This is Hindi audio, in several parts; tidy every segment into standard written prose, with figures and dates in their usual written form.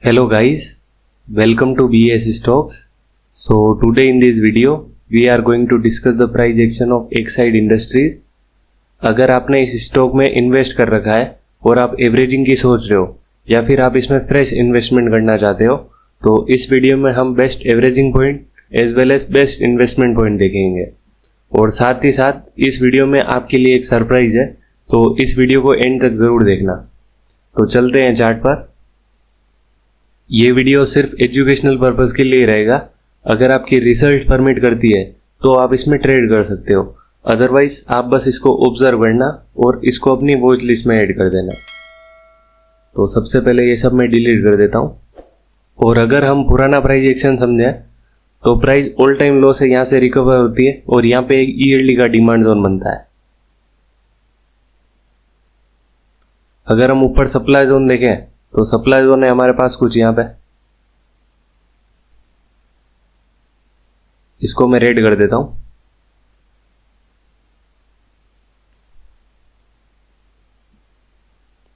Hello guys, welcome to BS Stocks. So today in this video we are going to discuss the price action of Exide Industries. अगर आपने इस स्टॉक में इन्वेस्ट कर रखा है और आप एवरेजिंग की सोच रहे हो या फिर आप इसमें फ्रेश इन्वेस्टमेंट करना चाहते हो तो इस वीडियो में हम best averaging point as well as best investment point देखेंगे और साथ ही साथ इस वीडियो में आपके लिए एक सरप्राइज है, तो इस वीडियो को एंड तक ज़रूर देखना। तो चलते हैं चार्ट पर। ये वीडियो सिर्फ एजुकेशनल पर्पस के लिए रहेगा। अगर आपकी रिसर्च परमिट करती है तो आप इसमें ट्रेड कर सकते हो, अदरवाइज आप बस इसको ऑब्जर्व करना और इसको अपनी वॉच लिस्ट में ऐड कर देना। तो सबसे पहले ये सब मैं डिलीट कर देता हूँ। और अगर हम पुराना प्राइस एक्शन समझें तो प्राइस ऑल टाइम लो से यहाँ से रिकवर होती है और यहाँ पे एक ईयरली का डिमांड जोन बनता है। अगर हम ऊपर सप्लाई जोन देखें तो सप्लाई जोन है हमारे पास कुछ यहाँ पे, इसको मैं रेड कर देता हूं।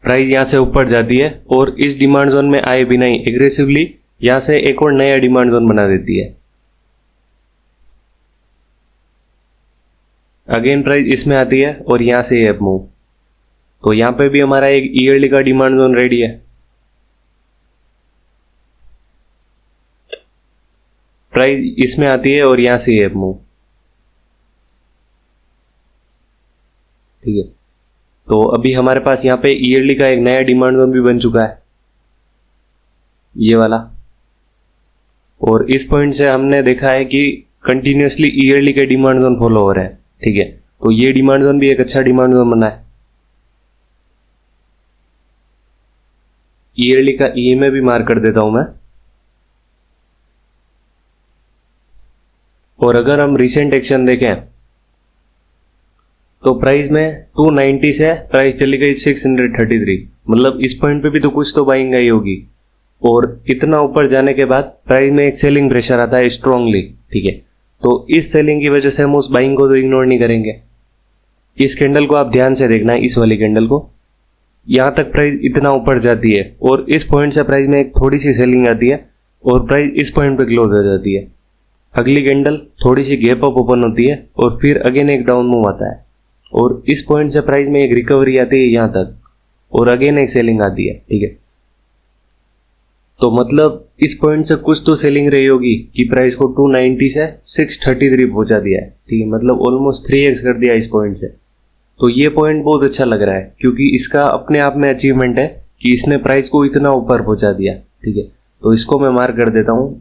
प्राइस यहां से ऊपर जाती है और इस डिमांड जोन में आए बिना ही एग्रेसिवली यहां से एक और नया डिमांड जोन बना देती है। अगेन प्राइस इसमें आती है और यहां से अप मूव, तो यहां पे भी हमारा एक ईयरली का डिमांड जोन रेडी है। प्राइस इसमें आती है और यहां से अप मूव, ठीक है। तो अभी हमारे पास यहां पे ईयरली का एक नया डिमांड जोन भी बन चुका है, ये वाला। और इस पॉइंट से हमने देखा है कि कंटिन्यूअसली ईयरली के डिमांड जोन फॉलो हो रहे हैं, ठीक है। तो ये डिमांड जोन भी एक अच्छा डिमांड जोन बना है। ईयरली का ईएमए भी मार्क कर देता हूं मैं। और अगर हम रिसेंट एक्शन देखें तो प्राइस में 290 से प्राइस चली गई 633, मतलब इस पॉइंट पे भी तो कुछ तो बाइंग आई होगी। और इतना ऊपर जाने के बाद प्राइस में एक सेलिंग प्रेशर आता है स्ट्रांगली, ठीक है। तो इस सेलिंग की वजह से हम उस बाइंग को तो इग्नोर नहीं करेंगे। इस कैंडल को आप ध्यान से देखना है, इस वाली कैंडल को। यहां तक प्राइस इतना ऊपर जाती है और इस पॉइंट से प्राइस में एक थोड़ी सी सेलिंग आती है और प्राइस इस पॉइंट पे क्लोज हो जाती है। अगली कैंडल थोड़ी सी गैप अप ओपन होती है और फिर अगेन एक डाउन मूव आता है और इस पॉइंट से प्राइस में एक रिकवरी आती है यहां तक और अगेन एक सेलिंग आती है, ठीक है। तो मतलब इस पॉइंट से कुछ तो सेलिंग रही होगी कि प्राइस को 290 से 633 पहुंचा दिया है, ठीक है। मतलब ऑलमोस्ट 3x कर दिया इस पॉइंट से। तो ये पॉइंट बहुत अच्छा लग रहा है क्योंकि इसका अपने आप में अचीवमेंट है कि इसने प्राइस को इतना ऊपर पहुंचा दिया, ठीक है। तो इसको मैं मार्क कर देता हूं।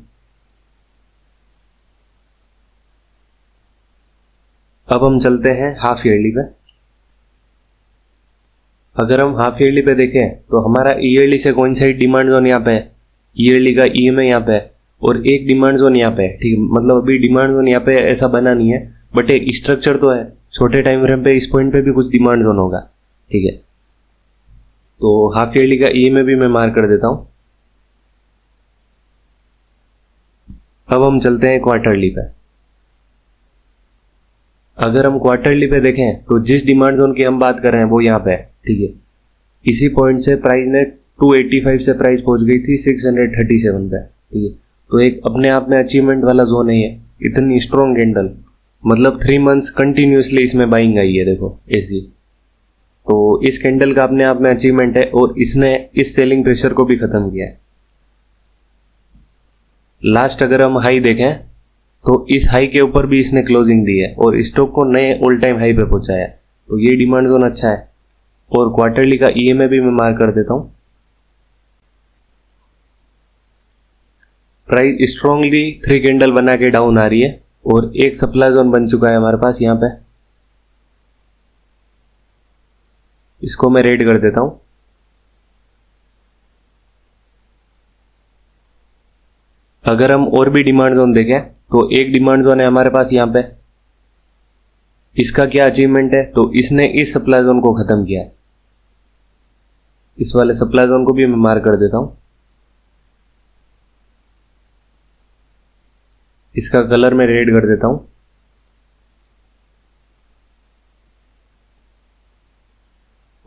अब हम चलते हैं हाफ ईयरली पे। अगर हम हाफ ईयरली पे देखें तो हमारा ईयरली से कोइंसाइड डिमांड जोन यहाँ पे है, ईयरली का ईएमए यहाँ पे है और एक डिमांड जोन यहाँ पे है, ठीक है। मतलब अभी डिमांड जोन यहाँ पे ऐसा बना नहीं है बट एक स्ट्रक्चर तो है। छोटे टाइम फ्रेम पे इस पॉइंट पे भी कुछ डिमांड जोन होगा, ठीक है। तो हाफ ईयरली का ईएमए भी मैं मार्क कर देता हूं। अब हम चलते हैं क्वार्टरली पे। अगर हम क्वार्टरली पे देखें तो जिस डिमांड जोन की हम बात कर रहे हैं वो यहाँ पे है, ठीक है। इसी पॉइंट से प्राइस ने 285 से प्राइस पहुंच गई थी 637 पे, ठीक है। तो एक अपने आप में अचीवमेंट वाला जोन है ये। इतनी स्ट्रॉन्ग कैंडल, मतलब 3 मंथ्स कंटिन्यूसली इसमें बाइंग आई है, देखो ऐसी। तो इस कैंडल का अपने आप में अचीवमेंट है और इसने इस सेलिंग प्रेशर को भी खत्म किया है। लास्ट अगर हम हाई देखें तो इस हाई के ऊपर भी इसने क्लोजिंग दी है और स्टॉक को नए ऑल टाइम हाई पे पहुंचाया है। तो ये डिमांड जोन अच्छा है। और क्वार्टरली का ईएमए भी मैं मार्क कर देता हूं। प्राइस स्ट्रांगली 3 कैंडल बना के डाउन आ रही है और एक सप्लाई जोन बन चुका है हमारे पास यहाँ पे, इसको मैं रेड कर देता हूं। अगर हम और भी डिमांड जोन देखें तो एक डिमांड जोन है हमारे पास यहाँ पे, इसका क्या अचीवमेंट है तो इसने इस सप्लाई जोन को खत्म किया है। इस वाले सप्लाई जोन को भी मैं मार्क कर देता हूं। इसका कलर मैं रेड कर देता हूं।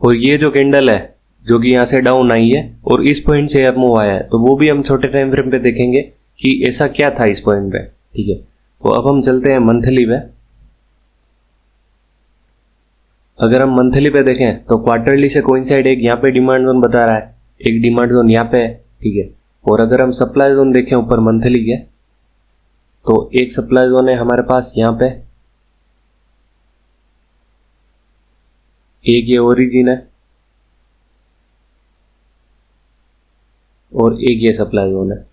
और ये जो कैंडल है जो कि यहाँ से डाउन आई है और इस पॉइंट से अप मूव आया है, तो वो भी हम छोटे टाइम फ्रेम पे देखेंगे कि ऐसा क्या था इस पॉइंट पे। ठीक है, तो अब हम चलते हैं मंथली पे। अगर हम मंथली पे देखें तो क्वार्टरली से कोइंसाइड एक यहाँ पे डिमांड जोन बता रहा है, एक डिमांड जोन यहाँ पे है। ठीक है, और अगर हम सप्लाई जोन देखें ऊपर मंथली के, तो एक सप्लाई जोन है हमारे पास यहाँ पे, एक ये ओरिजिन है और एक ये सप्लाई जोन है।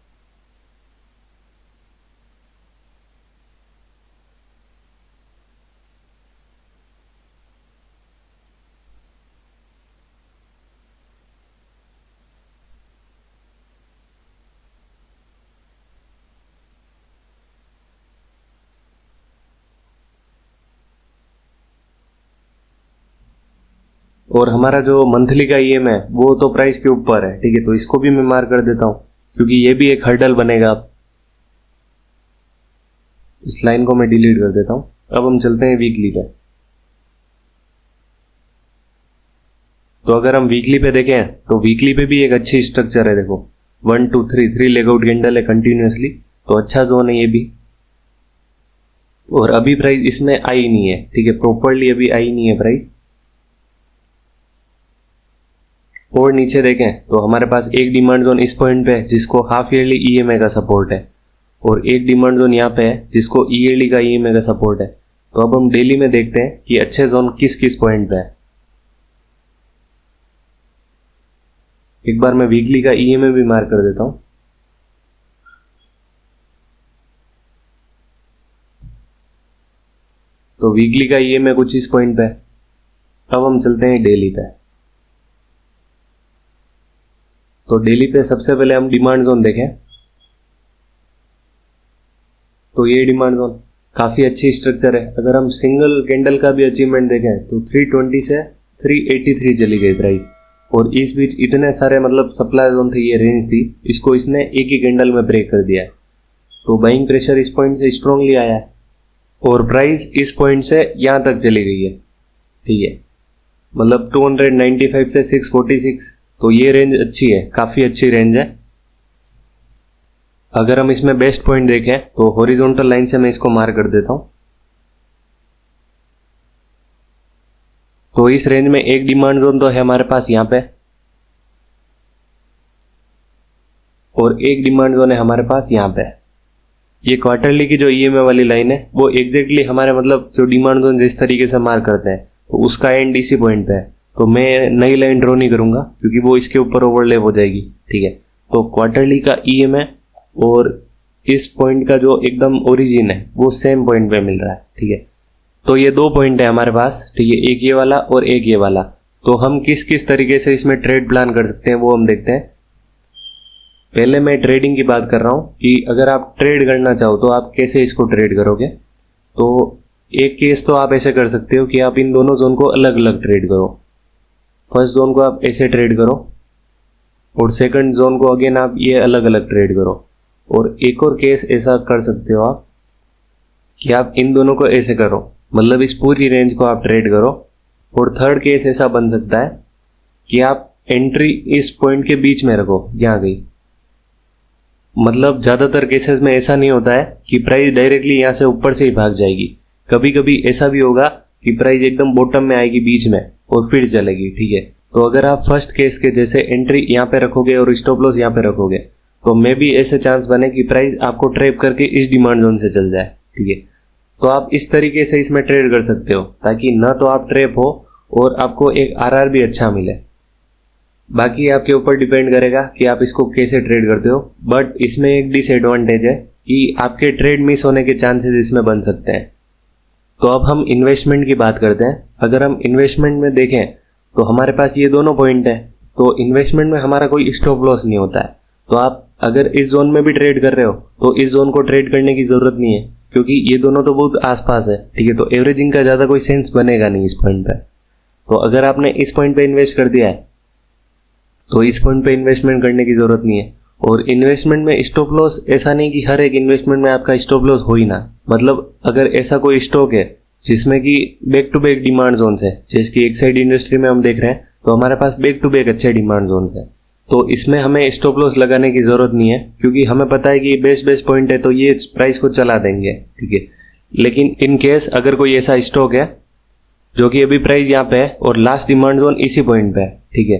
और हमारा जो मंथली का ईएम है वो तो प्राइस के ऊपर है। ठीक है, तो इसको भी मैं मार्क कर देता हूं क्योंकि ये भी एक हर्डल बनेगा। इस लाइन को मैं डिलीट कर देता हूं। अब हम चलते हैं वीकली पे। तो अगर हम वीकली पे देखें तो वीकली पे भी एक अच्छी स्ट्रक्चर है। देखो 1 2 3 लेगआउट कैंडल है कंटिन्यूअसली, तो अच्छा जोन है ये भी। और अभी प्राइस इसमें आई नहीं है। ठीक है, प्रॉपरली अभी आई नहीं है प्राइस। और नीचे देखें तो हमारे पास एक डिमांड जोन इस पॉइंट पे है जिसको हाफ ईयरली ईएमए का सपोर्ट है, और एक डिमांड जोन यहाँ पे है जिसको ईयरली का ईएमए का सपोर्ट है। तो अब हम डेली में देखते हैं कि अच्छे जोन किस किस पॉइंट पे है। एक बार मैं वीकली का ईएमए भी मार्क कर देता हूं। तो वीकली का ईएमए कुछ इस पॉइंट पे है। अब हम चलते हैं डेली पे। तो डेली पे सबसे पहले हम डिमांड जोन देखें तो ये डिमांड जोन काफी अच्छी स्ट्रक्चर है। अगर हम सिंगल कैंडल का भी अचीवमेंट देखें तो 320 से 383 चली गई प्राइस, और इस बीच इतने सारे मतलब सप्लाई जोन थे, ये रेंज थी, इसको इसने एक ही कैंडल में ब्रेक कर दिया है। तो बाइंग प्रेशर इस पॉइंट से स्ट्रांगली आया है और प्राइस इस पॉइंट से यहां तक चली गई है। ठीक है, मतलब 295 से 646, तो ये रेंज अच्छी है, काफी अच्छी रेंज है। अगर हम इसमें बेस्ट पॉइंट देखें तो हॉरिजॉन्टल लाइन से मैं इसको मार्क कर देता हूं। तो इस रेंज में एक डिमांड जोन तो है हमारे पास यहां पे, और एक डिमांड जोन है हमारे पास यहां पे। ये क्वार्टरली की जो ईएमए वाली लाइन है वो एग्जैक्टली हमारे मतलब जो डिमांड जोन जिस तरीके से मार्क करते हैं तो उसका एंड इसी पॉइंट पे है। तो मैं नई लाइन ड्रॉ नहीं करूंगा क्योंकि वो इसके ऊपर ओवरलैप हो जाएगी। ठीक है, तो क्वार्टरली का ईएमए और इस पॉइंट का जो एकदम ओरिजिन है वो सेम पॉइंट पे मिल रहा है। ठीक है, तो ये दो पॉइंट है हमारे पास। ठीक है, एक ये वाला और एक ये वाला। तो हम किस किस तरीके से इसमें ट्रेड प्लान कर सकते हैं वो हम देखते हैं। पहले मैं ट्रेडिंग की बात कर रहा हूं कि अगर आप ट्रेड करना चाहो तो आप कैसे इसको ट्रेड करोगे। तो एक केस तो आप ऐसे कर सकते हो कि आप इन दोनों जोन को अलग अलग ट्रेड करो। फर्स्ट जोन को आप ऐसे ट्रेड करो और सेकंड जोन को अगेन आप ये अलग अलग ट्रेड करो। और एक और केस ऐसा कर सकते हो आप कि आप इन दोनों को ऐसे करो, मतलब इस पूरी रेंज को आप ट्रेड करो। और थर्ड केस ऐसा बन सकता है कि आप एंट्री इस पॉइंट के बीच में रखो, यहाँ गई। मतलब ज्यादातर केसेस में ऐसा नहीं होता है कि प्राइस डायरेक्टली यहां से ऊपर से ही भाग जाएगी। कभी कभी ऐसा भी होगा कि प्राइस एकदम बॉटम में आएगी बीच में और फिर चलेगी। ठीक है, तो अगर आप फर्स्ट केस के जैसे एंट्री यहाँ पे रखोगे और स्टॉप लॉस यहाँ पे रखोगे तो मे भी ऐसे चांस बने कि प्राइस आपको ट्रैप करके इस डिमांड जोन से चल जाए। ठीक है, तो आप इस तरीके से इसमें ट्रेड कर सकते हो ताकि ना तो आप ट्रैप हो और आपको एक आरआर भी अच्छा मिले। बाकी आपके ऊपर डिपेंड करेगा कि आप इसको कैसे ट्रेड करते हो। बट इसमें एक डिसएडवांटेज है कि आपके ट्रेड मिस होने के चांसेस इसमें बन सकते हैं। तो अब हम इन्वेस्टमेंट की बात करते हैं। अगर हम इन्वेस्टमेंट में देखें तो हमारे पास ये दोनों पॉइंट है। तो इन्वेस्टमेंट में हमारा कोई स्टॉप लॉस नहीं होता है। तो आप अगर इस जोन में भी ट्रेड कर रहे हो तो इस जोन को ट्रेड करने की जरूरत नहीं है क्योंकि ये दोनों तो बहुत आसपास है। ठीक है, तो एवरेजिंग का ज्यादा कोई सेंस बनेगा नहीं इस पॉइंट पे। तो अगर आपने इस पॉइंट पे इन्वेस्ट कर दिया है तो इस पॉइंट पे इन्वेस्टमेंट करने की जरूरत नहीं है। और इन्वेस्टमेंट में स्टॉप लॉस ऐसा नहीं कि हर एक इन्वेस्टमेंट में आपका स्टॉप लॉस हो ही ना। मतलब अगर ऐसा कोई स्टॉक है जिसमें कि back to back demand zone है, जैसे कि एक्साइड इंडस्ट्री में हम देख रहे हैं तो हमारे पास बैक टू बैक अच्छे डिमांड जोन है। तो इसमें हमें स्टॉप लॉस लगाने की जरूरत नहीं है, क्योंकि हमें पता है कि बेस्ट पॉइंट है तो ये प्राइस को चला देंगे, ठीक है। लेकिन इन केस अगर कोई ऐसा स्टॉक है जो कि अभी प्राइस यहाँ पे है और लास्ट डिमांड जोन इसी पॉइंट पे है, ठीक है,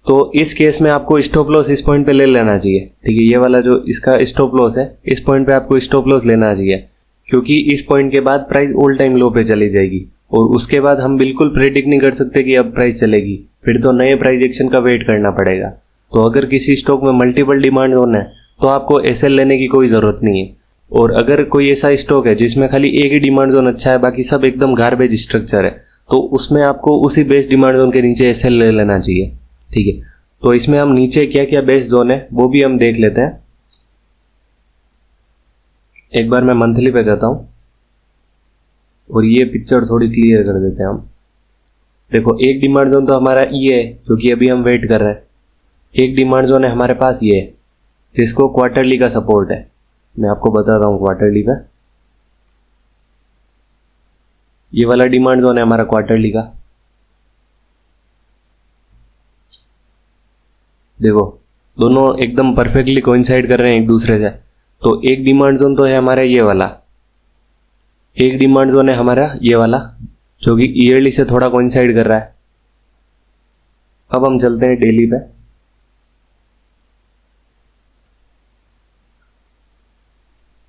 तो इस केस में आपको स्टॉप लॉस इस पॉइंट पे ले लेना चाहिए, ठीक है। ये वाला जो इसका स्टॉप लॉस है, इस पॉइंट पे आपको स्टॉप लॉस लेना चाहिए, क्योंकि इस पॉइंट के बाद प्राइस ऑल टाइम लो पे चली जाएगी और उसके बाद हम बिल्कुल प्रेडिक्ट नहीं कर सकते कि अब प्राइस चलेगी, फिर तो नए प्राइस एक्शन का वेट करना पड़ेगा। तो अगर किसी स्टॉक में मल्टीपल डिमांड जोन है तो आपको एसएल लेने की कोई जरूरत नहीं है। और अगर कोई ऐसा स्टॉक है जिसमें खाली एक ही डिमांड जोन अच्छा है, बाकी सब एकदम गार्बेज स्ट्रक्चर है, तो उसमें आपको उसी बेस्ट डिमांड जोन के नीचे एसएल ले लेना चाहिए, ठीक है। तो इसमें हम नीचे क्या क्या बेस्ट जोन है वो भी हम देख लेते हैं। एक बार मैं मंथली पे जाता हूं और ये पिक्चर थोड़ी क्लियर कर देते हैं हम। देखो, एक डिमांड जोन तो हमारा ये है जो कि अभी हम वेट कर रहे हैं। एक डिमांड जोन है हमारे पास ये, जिसको क्वार्टरली का सपोर्ट है। मैं आपको बताता हूं क्वार्टरली पे, ये वाला डिमांड जोन है हमारा क्वार्टरली का। देखो, दोनों एकदम परफेक्टली कोइंसाइड कर रहे हैं एक दूसरे से। तो एक डिमांड जोन तो है हमारा ये वाला, एक डिमांड जोन है हमारा ये वाला जो कि ईयरली से थोड़ा कोइंसाइड कर रहा है। अब हम चलते हैं डेली पे।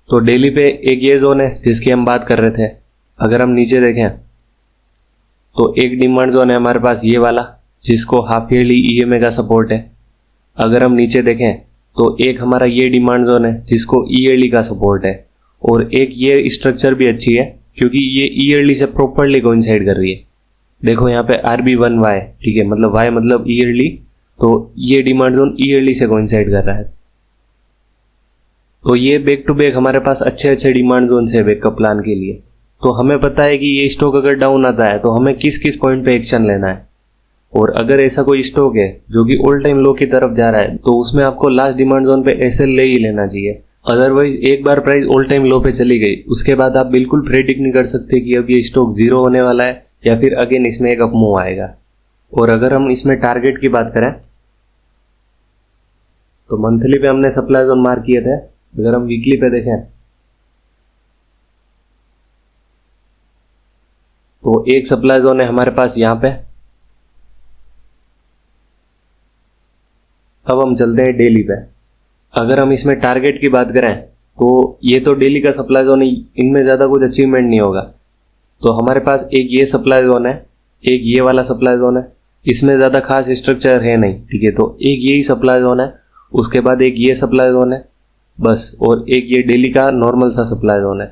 तो डेली पे एक ये जोन है जिसकी हम बात कर रहे थे। अगर हम नीचे देखें तो एक डिमांड जोन है हमारे पास ये वाला, जिसको हाफ ईयरली ईएमए का सपोर्ट है। अगर हम नीचे देखें तो एक हमारा ये डिमांड जोन है जिसको ईयरली का सपोर्ट है, और एक ये स्ट्रक्चर भी अच्छी है क्योंकि ये ईयरली से प्रॉपरली कोइंसाइड कर रही है। देखो यहाँ पे RB1Y, ठीक है, मतलब Y मतलब ईयरली, तो ये डिमांड जोन ईयरली से कोइंसाइड कर रहा है। तो ये बैक टू बैक हमारे पास अच्छे डिमांड जोन से बैकअप प्लान के लिए। तो हमें पता है कि ये स्टॉक अगर डाउन आता है तो हमें किस किस पॉइंट पे एक्शन लेना है। और अगर ऐसा कोई स्टॉक है जो कि ऑल टाइम लो की तरफ जा रहा है तो उसमें आपको लास्ट डिमांड जोन पे एसएल ले ही लेना चाहिए। अदरवाइज एक बार प्राइस ऑल टाइम लो पे चली गई, उसके बाद आप बिल्कुल प्रेडिक्ट नहीं कर सकते कि अब ये स्टॉक जीरो होने वाला है या फिर अगेन इसमें एक अप मूव आएगा। और अगर हम इसमें टारगेट की बात करें तो मंथली पे हमने सप्लाई जोन मार्क किए थे। अगर हम वीकली पे देखें तो एक सप्लाई जोन है हमारे पास यहाँ पे। अब हम चलते हैं डेली पे। अगर हम इसमें टारगेट की बात करें तो ये तो डेली का सप्लाई जोन है, इनमें ज़्यादा कुछ अचीवमेंट नहीं होगा। तो हमारे पास एक ये सप्लाई जोन है, एक ये वाला सप्लाई जोन है, इसमें ज़्यादा खास स्ट्रक्चर है नहीं, ठीक है। तो एक यही सप्लाई जोन है, उसके बाद एक ये सप्लाई जोन है बस, और एक ये डेली का नॉर्मल सा सप्लाई जोन है।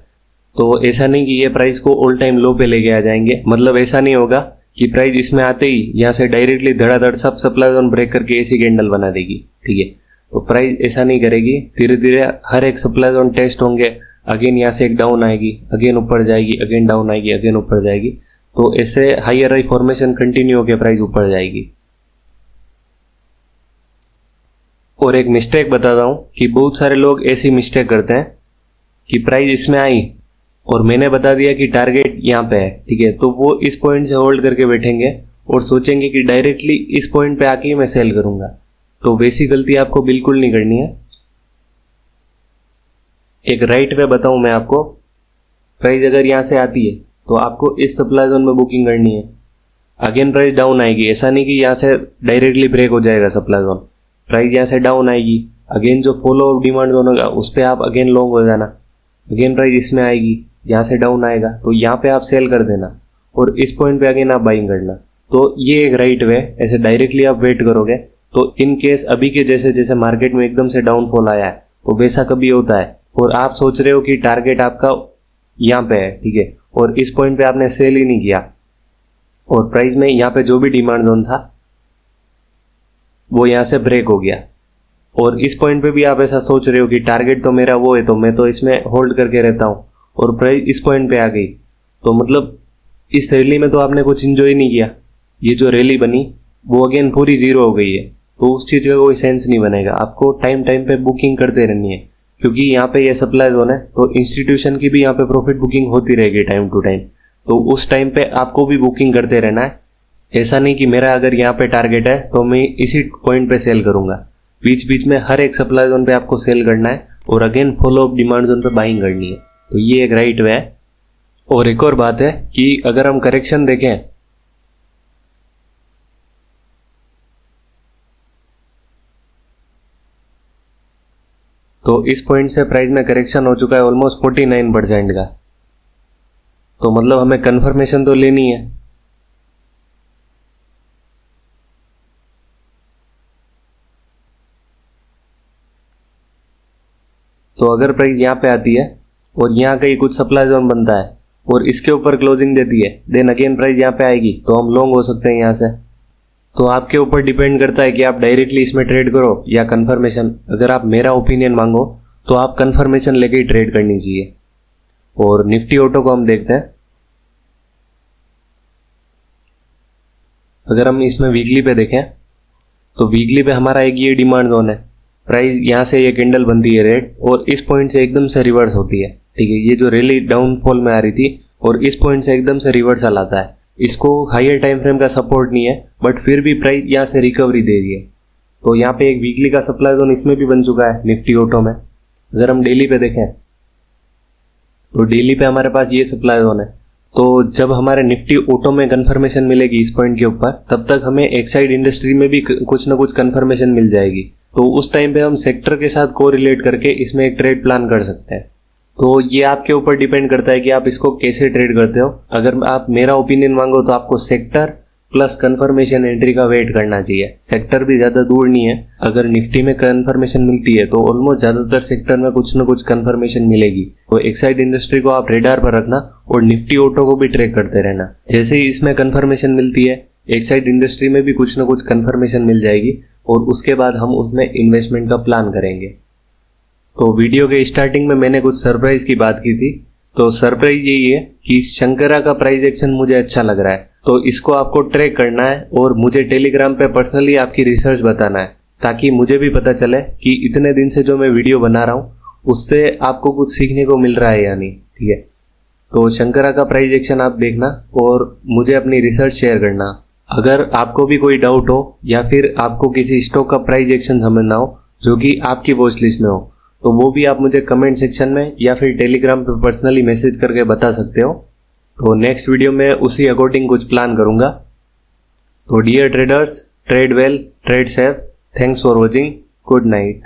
तो ऐसा नहीं कि ये प्राइस को ऑल टाइम लो पे लेके आ जाएंगे, मतलब ऐसा नहीं होगा कि प्राइस इसमें आते ही यहाँ से डायरेक्टली धड़ाधड़ सब सप्लाई जोन ब्रेक करके ऐसी कैंडल बना देगी, ठीक है। तो प्राइस ऐसा नहीं करेगी, धीरे धीरे हर एक सप्लाई जोन टेस्ट होंगे, अगेन यहाँ से एक डाउन आएगी, अगेन ऊपर जाएगी, अगेन डाउन आएगी, अगेन ऊपर जाएगी। तो ऐसे हायर हाई फॉर्मेशन कंटिन्यू होकर प्राइस ऊपर जाएगी। और एक मिस्टेक बताता हूँ कि बहुत सारे लोग ऐसी मिस्टेक करते हैं कि प्राइस इसमें आई और मैंने बता दिया कि टारगेट यहाँ पे है, ठीक है, तो वो इस पॉइंट से होल्ड करके बैठेंगे और सोचेंगे कि डायरेक्टली इस पॉइंट पे आके मैं सेल करूंगा। तो वैसी गलती आपको बिल्कुल नहीं करनी है। एक राइट वे बताऊं मैं आपको, प्राइस अगर यहाँ से आती है तो आपको इस सप्लाई जोन में बुकिंग करनी है। अगेन प्राइस डाउन आएगी, ऐसा नहीं कि यहाँ से डायरेक्टली ब्रेक हो जाएगा सप्लाई जोन। प्राइस यहाँ से डाउन आएगी, अगेन जो फॉलो अप डिमांड जोन होगा उस पर आप अगेन लॉन्ग हो जाना। अगेन प्राइस इसमें आएगी, यहाँ से डाउन आएगा तो यहाँ पे आप सेल कर देना और इस पॉइंट पे अगेन आप बाइंग करना। तो ये एक राइट वे। ऐसे डायरेक्टली आप वेट करोगे तो इन केस अभी के जैसे जैसे मार्केट में एकदम से डाउनफॉल आया है तो वैसा कभी होता है और आप सोच रहे हो कि टारगेट आपका यहाँ पे है, ठीक है, और इस पॉइंट पे आपने सेल ही नहीं किया और प्राइस में यहाँ पे जो भी डिमांड जोन था वो यहाँ से ब्रेक हो गया और इस पॉइंट पे भी आप ऐसा सोच रहे हो कि टारगेट तो मेरा वो है तो मैं तो इसमें होल्ड करके रहता हूँ और प्राइस इस पॉइंट पे आ गई, तो मतलब इस रैली में तो आपने कुछ इंजॉय नहीं किया। ये जो रैली बनी वो अगेन पूरी जीरो हो गई है, तो उस चीज़ का कोई सेंस नहीं बनेगा। आपको टाइम टाइम पे बुकिंग करते रहनी है क्योंकि यहाँ पे ये सप्लाई जोन है तो इंस्टीट्यूशन की भी यहाँ पे प्रॉफिट बुकिंग होती रहेगी टाइम टू टाइम। तो उस टाइम पे आपको भी बुकिंग करते रहना है। ऐसा नहीं कि मेरा अगर यहाँ पे टारगेट है तो मैं इसी पॉइंट पे सेल करूंगा। बीच बीच में हर एक सप्लाई जोन पे आपको सेल करना है और again follow up demand zone पे बाइंग करनी है। तो ये एक राइट वे है। और एक और बात है कि अगर हम करेक्शन देखें तो इस पॉइंट से प्राइस में करेक्शन हो चुका है ऑलमोस्ट 49% का। तो मतलब हमें कंफर्मेशन तो लेनी है। तो अगर प्राइस यहाँ पे आती है और यहाँ कहीं कुछ सप्लाई जोन बनता है और इसके ऊपर क्लोजिंग देती है, देन अगेन प्राइस यहाँ पे आएगी तो हम लॉन्ग हो सकते हैं यहाँ से। तो आपके ऊपर डिपेंड करता है कि आप डायरेक्टली इसमें ट्रेड करो या कंफर्मेशन। अगर आप मेरा ओपिनियन मांगो तो आप कंफर्मेशन लेके ही ट्रेड करनी चाहिए। और निफ्टी ऑटो को हम देखते हैं। अगर हम इसमें वीकली पे देखें तो वीकली पे हमारा एक ये डिमांड जोन है। प्राइस यहाँ से ये कैंडल बनती है रेड और इस पॉइंट से एकदम से रिवर्स होती है। ठीक है, ये जो रैली डाउनफॉल में आ रही थी और इस पॉइंट से एकदम से रिवर्सल आता है। इसको हायर टाइम फ्रेम का सपोर्ट नहीं है बट फिर भी प्राइस यहाँ से रिकवरी दे रही है। तो यहाँ पे एक वीकली का सप्लाई जोन इसमें भी बन चुका है निफ्टी ऑटो में। अगर हम डेली पे देखें तो डेली पे हमारे पास ये सप्लाई जोन है। तो जब हमारे निफ्टी ऑटो में कंफर्मेशन मिलेगी इस पॉइंट के ऊपर, तब तक हमें एक्साइड इंडस्ट्री में भी कुछ ना कुछ कंफर्मेशन मिल जाएगी। तो उस टाइम पे हम सेक्टर के साथ कोरिलेट करके इसमें एक ट्रेड प्लान कर सकते हैं। तो ये आपके ऊपर डिपेंड करता है कि आप इसको कैसे ट्रेड करते हो। अगर आप मेरा ओपिनियन मांगो तो आपको सेक्टर प्लस कंफर्मेशन एंट्री का वेट करना चाहिए। सेक्टर भी ज्यादा दूर नहीं है। अगर निफ्टी में कंफर्मेशन मिलती है तो ऑलमोस्ट ज्यादातर सेक्टर में कुछ ना कुछ कंफर्मेशन मिलेगी। तो एक्साइड इंडस्ट्री को आप रेडार पर रखना और निफ्टी ऑटो को भी ट्रैक करते रहना। जैसे ही इसमें कंफर्मेशन मिलती है एक्साइड इंडस्ट्री में भी कुछ ना कुछ कंफर्मेशन मिल जाएगी और उसके बाद हम उसमें इन्वेस्टमेंट का प्लान करेंगे। तो वीडियो के स्टार्टिंग में मैंने कुछ सरप्राइज की बात की थी। तो सरप्राइज यही है कि शंकरा का प्राइस एक्शन मुझे अच्छा लग रहा है। तो इसको आपको ट्रैक करना है और मुझे टेलीग्राम पे पर्सनली आपकी रिसर्च बताना है, ताकि मुझे भी पता चले कि इतने दिन से जो मैं वीडियो बना रहा हूँ उससे आपको कुछ सीखने को मिल रहा है या नहीं। ठीक है, तो शंकरा का प्राइस एक्शन आप देखना और मुझे अपनी रिसर्च शेयर करना। अगर आपको भी कोई डाउट हो या फिर आपको किसी स्टॉक का प्राइस एक्शन समझना हो जो कि आपकी वॉच लिस्ट में हो, तो वो भी आप मुझे कमेंट सेक्शन में या फिर टेलीग्राम पे पर्सनली मैसेज करके बता सकते हो। तो नेक्स्ट वीडियो में उसी अकॉर्डिंग कुछ प्लान करूंगा। तो dear traders, trade well, trade safe. Thanks for watching. Good night.